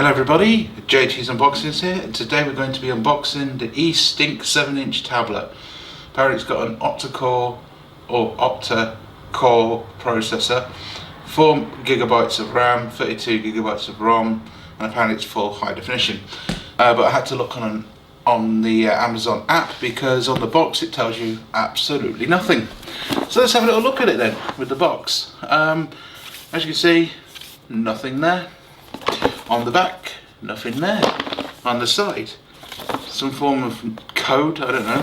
Hello everybody, JTSUNBOXINGS here, and today we're going to be unboxing the Estink 7-inch tablet. Apparently it's got an octa-core processor, 4GB of RAM, 32GB of ROM, and apparently it's full high definition. But I had to look on the Amazon app because on the box it tells you absolutely nothing. So let's have a little look at it then with the box. As you can see, nothing there. On the back, nothing there. On the side, some form of code, I don't know.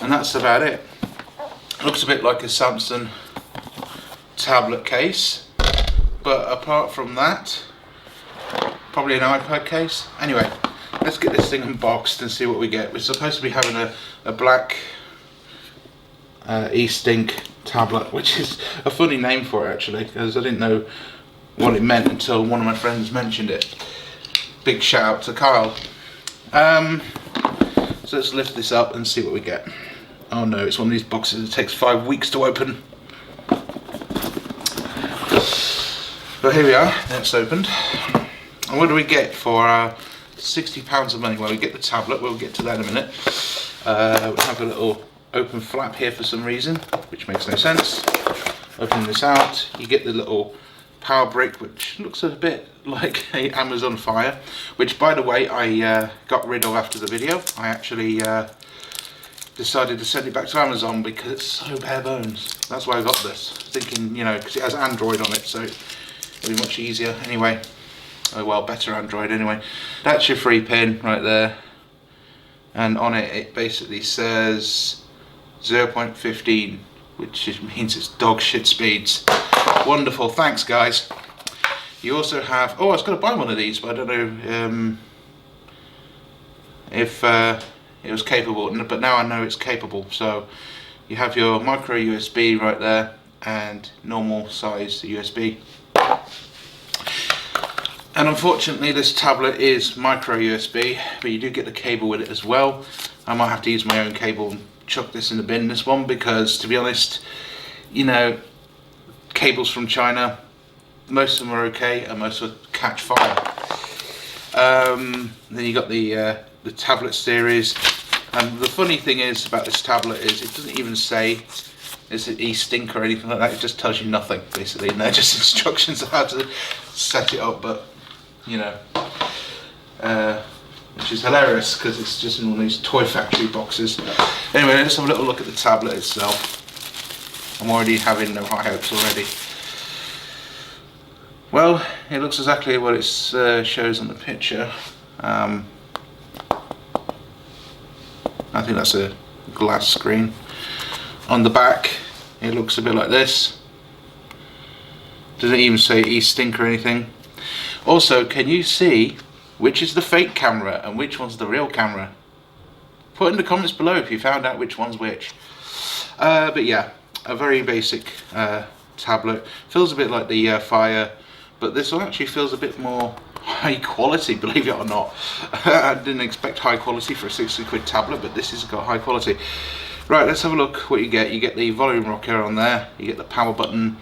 And that's about it. Looks a bit like a Samsung tablet case. But apart from that, probably an iPad case. Anyway, let's get this thing unboxed and see what we get. We're supposed to be having a black Estink tablet, which is a funny name for it actually, because I didn't know what it meant until one of my friends mentioned it. Big shout out to Kyle. So let's lift this up and see what we get. Oh no, it's one of these boxes that takes 5 weeks to open. But here we are, it's opened. And what do we get for £60 of money? Well, we get the tablet, we'll get to that in a minute. We have a little open flap here for some reason, which makes no sense. Opening this out, you get the little power brick, which looks a bit like a Amazon Fire, which by the way I got rid of after the video. I actually decided to send it back to Amazon because it's so bare bones. That's why I got this, thinking, you know, because it has Android on it, so it'll be much easier. Anyway, oh well, better Android anyway. That's your free pin right there, and on it basically says 0.15, which means it's dog shit speeds. Wonderful, thanks guys. You also have, oh, I was going to buy one of these, but I don't know if it was capable, but now I know it's capable. So you have your micro USB right there and normal size USB. And unfortunately this tablet is micro USB, but you do get the cable with it as well. I might have to use my own cable and chuck this in the bin, this one, because to be honest, you know, cables from China, most of them are okay and most of them catch fire. Then you got the tablet series, and the funny thing is about this tablet is it doesn't even say is it Estink or anything like that. It just tells you nothing basically, and they're just instructions on how to set it up. But you know, which is hilarious because it's just in one of these toy factory boxes. Anyway, let's have a little look at the tablet itself. I'm already having no high hopes already. Well, it looks exactly what it shows on the picture. I think that's a glass screen. On the back, it looks a bit like this. Doesn't even say Estink or anything. Also, can you see which is the fake camera and which one's the real camera? Put in the comments below if you found out which one's which. But yeah, a very basic tablet. Feels a bit like the Fire, but this one actually feels a bit more high quality, believe it or not. I didn't expect high quality for a 60 quid tablet, but this has got high quality. Right, let's have a look what you get. You get the volume rocker on there, you get the power button.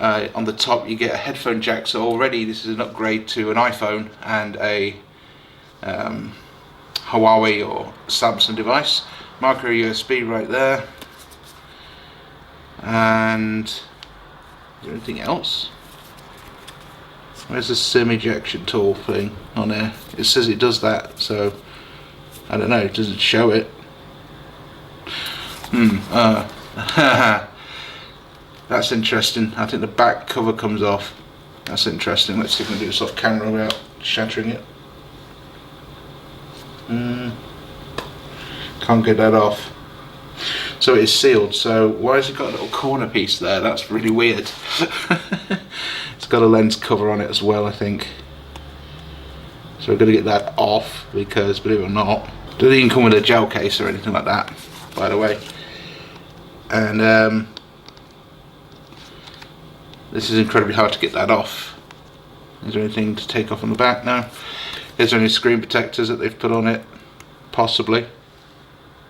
On the top you get a headphone jack, so already this is an upgrade to an iPhone and a Huawei or Samsung device. Micro USB right there. And is there anything else? Where's the SIM ejection tool thing on there? It says it does that, so I don't know, it doesn't show it. That's interesting. I think the back cover comes off. That's interesting. Let's see if we can do this off camera without shattering it. Can't get that off. So it is sealed, so why has it got a little corner piece there? That's really weird. It's got a lens cover on it as well, I think. So we're going to get that off because, believe it or not, it doesn't even come with a gel case or anything like that, by the way. And this is incredibly hard to get that off. Is there anything to take off on the back? No. Is there any screen protectors that they've put on it? Possibly.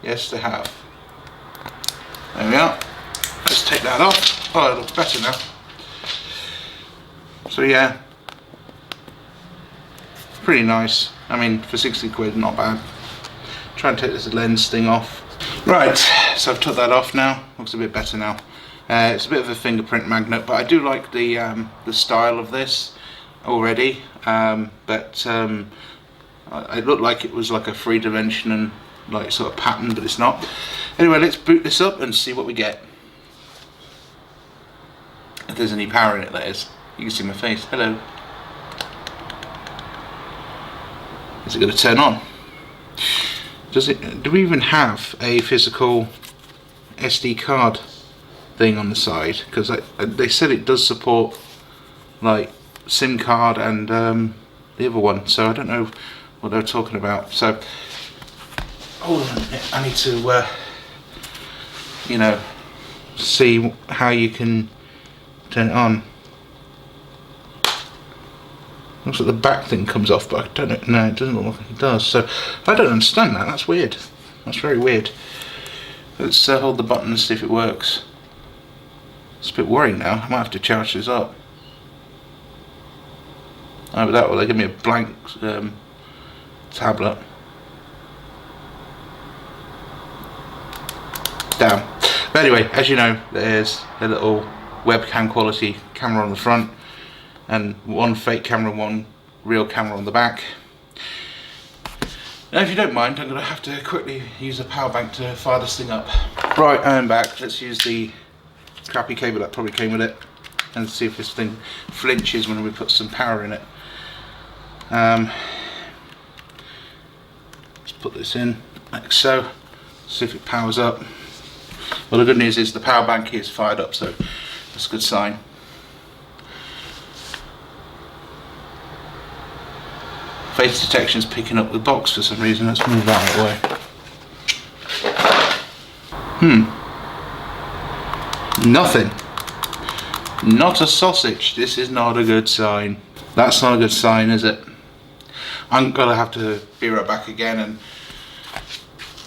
Yes, they have. There we are. Let's take that off. Oh, it looks better now. So yeah, pretty nice. I mean, for 60 quid, not bad. Try and take this lens thing off. Right, so I've took that off now. Looks a bit better now. It's a bit of a fingerprint magnet, but I do like the style of this already. It looked like it was like a 3-dimension and like sort of pattern, but it's not. Anyway, let's boot this up and see what we get. If there's any power in it, that is. You can see my face. Hello. Is it going to turn on? Do we even have a physical SD card thing on the side? Because they said it does support like SIM card and the other one, so I don't know what they're talking about. So hold on a minute, I need to you know, see how you can turn it on. Looks like the back thing comes off, but I don't know. No, it doesn't look like it does. So I don't understand that. That's weird. That's very weird. Let's hold the button and see if it works. It's a bit worrying now. I might have to charge this up. Either that or they give me a blank tablet. Damn. But anyway, as you know, there's a little webcam quality camera on the front, and one fake camera and one real camera on the back. Now if you don't mind, I'm going to have to quickly use a power bank to fire this thing up. Right, I'm back. Let's use the crappy cable that probably came with it and see if this thing flinches when we put some power in it. Let's put this in like so, see if it powers up. Well, the good news is the power bank is fired up, so that's a good sign. Face detection is picking up the box for some reason. Let's move that out of the way. Nothing. Not a sausage. This is not a good sign. That's not a good sign, is it? I'm gonna have to be right back again and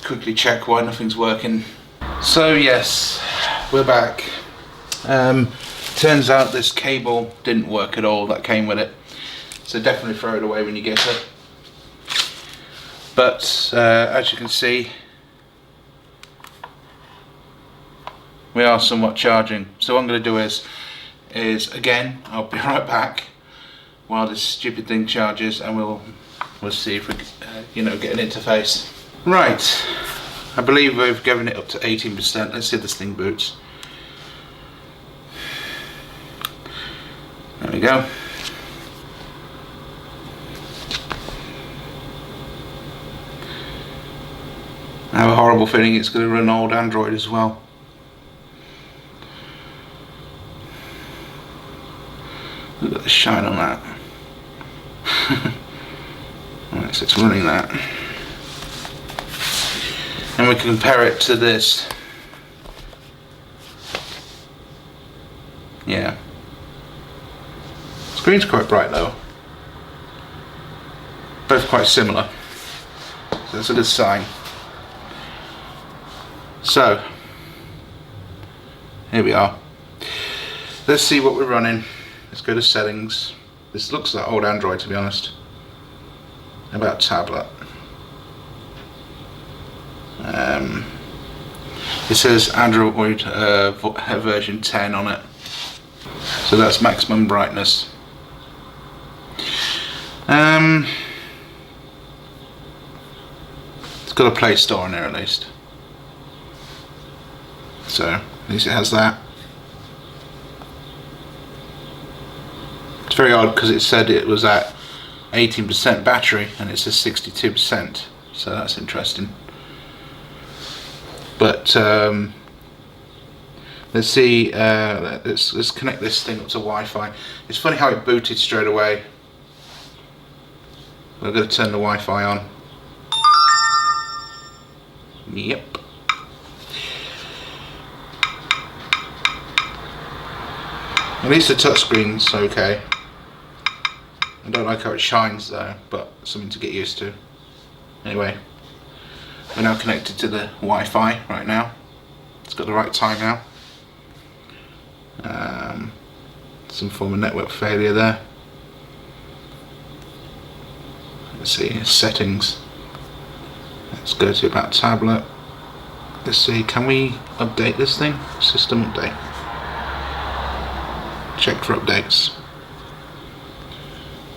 quickly check why nothing's working. So yes, we're back. Turns out this cable didn't work at all that came with it. So definitely throw it away when you get it. But as you can see, we are somewhat charging. So what I'm going to do is again, I'll be right back while this stupid thing charges, and we'll see if we get an interface. Right, I believe we've given it up to 18%. Let's see if this thing boots. There we go. I have a horrible feeling it's going to run old Android as well. Look at the shine on that. Alright, so it's running that. And we can compare it to this. Yeah. Screen's quite bright though. Both quite similar. So that's a good sign. So, here we are. Let's see what we're running. Let's go to settings. This looks like old Android, to be honest. About tablet. It says Android version 10 on it. So that's maximum brightness. It's got a Play Store on there at least. So at least it has that. It's very odd because it said it was at 18% battery and it says 62%, so that's interesting. But let's see. Let's connect this thing up to Wi-Fi. It's funny how it booted straight away. We're going to turn the Wi-Fi on. Yep. At least the touchscreen's okay. I don't like how it shines though, but something to get used to. Anyway, we're now connected to the Wi-Fi right now. It's got the right time now. Some form of network failure there. let's see, settings. Let's go to about tablet. Let's see, can we update this thing? System update. Check for updates.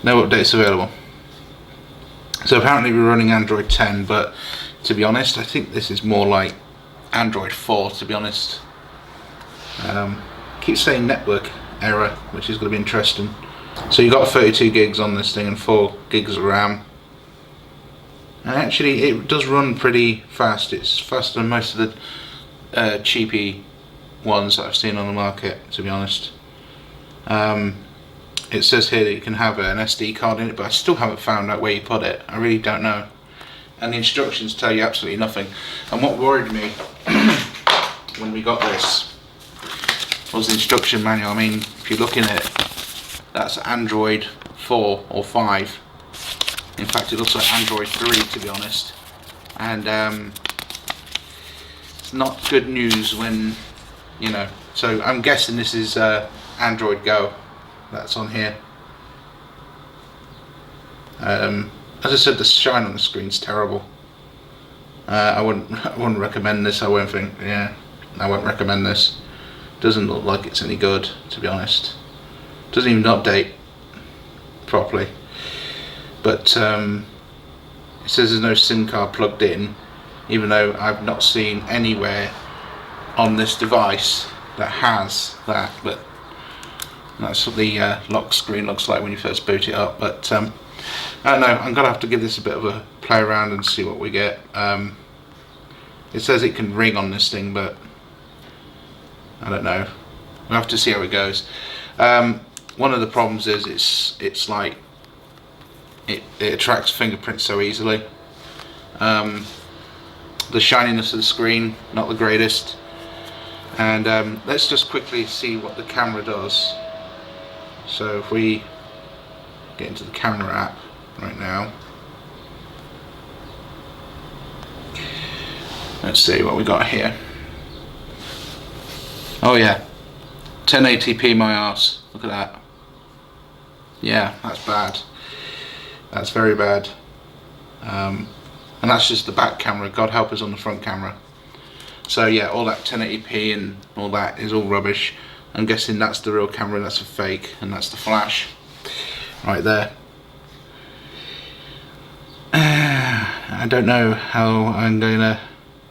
No updates available. So apparently we're running Android 10, but to be honest, I think this is more like Android 4, to be honest. Keeps saying network error, which is going to be interesting. So you got 32 gigs on this thing and 4 gigs of RAM. And actually it does run pretty fast. It's faster than most of the cheapy ones that I've seen on the market, to be honest. It says here that you can have an SD card in it, but I still haven't found out where you put it. I really don't know. And the instructions tell you absolutely nothing. And what worried me when we got this was the instruction manual. I mean, if you're looking at it, that's Android 4 or 5. In fact, it looks like Android 3, to be honest. And it's not good news when, you know. So I'm guessing this is Android Go that's on here. As I said, the shine on the screen's terrible. I wouldn't recommend this. I won't recommend this. Doesn't look like it's any good, to be honest. Doesn't even update properly. But it says there's no SIM card plugged in, even though I've not seen anywhere on this device that has that. But that's what the lock screen looks like when you first boot it up. But I don't know, I'm gonna have to give this a bit of a play around and see what we get. It says it can ring on this thing, but I don't know. We'll have to see how it goes. One of the problems is it's like it attracts fingerprints so easily. The shininess of the screen, not the greatest. And let's just quickly see what the camera does. So if we get into the camera app right now, let's see what we got here. Oh yeah, 1080p my arse. Look at that. Yeah, that's bad. That's very bad. And that's just the back camera. God help us on the front camera. So yeah, all that 1080p and all that is all rubbish. I'm guessing that's the real camera, that's a fake, and that's the flash right there. I don't know how I'm going to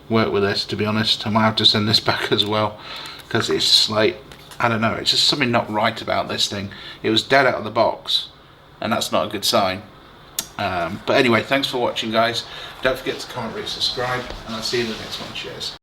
work with this, to be honest. I might have to send this back as well, because it's like, I don't know, it's just something not right about this thing. It was dead out of the box, and that's not a good sign. But anyway, thanks for watching, guys. Don't forget to comment, rate, subscribe, and I'll see you in the next one. Cheers.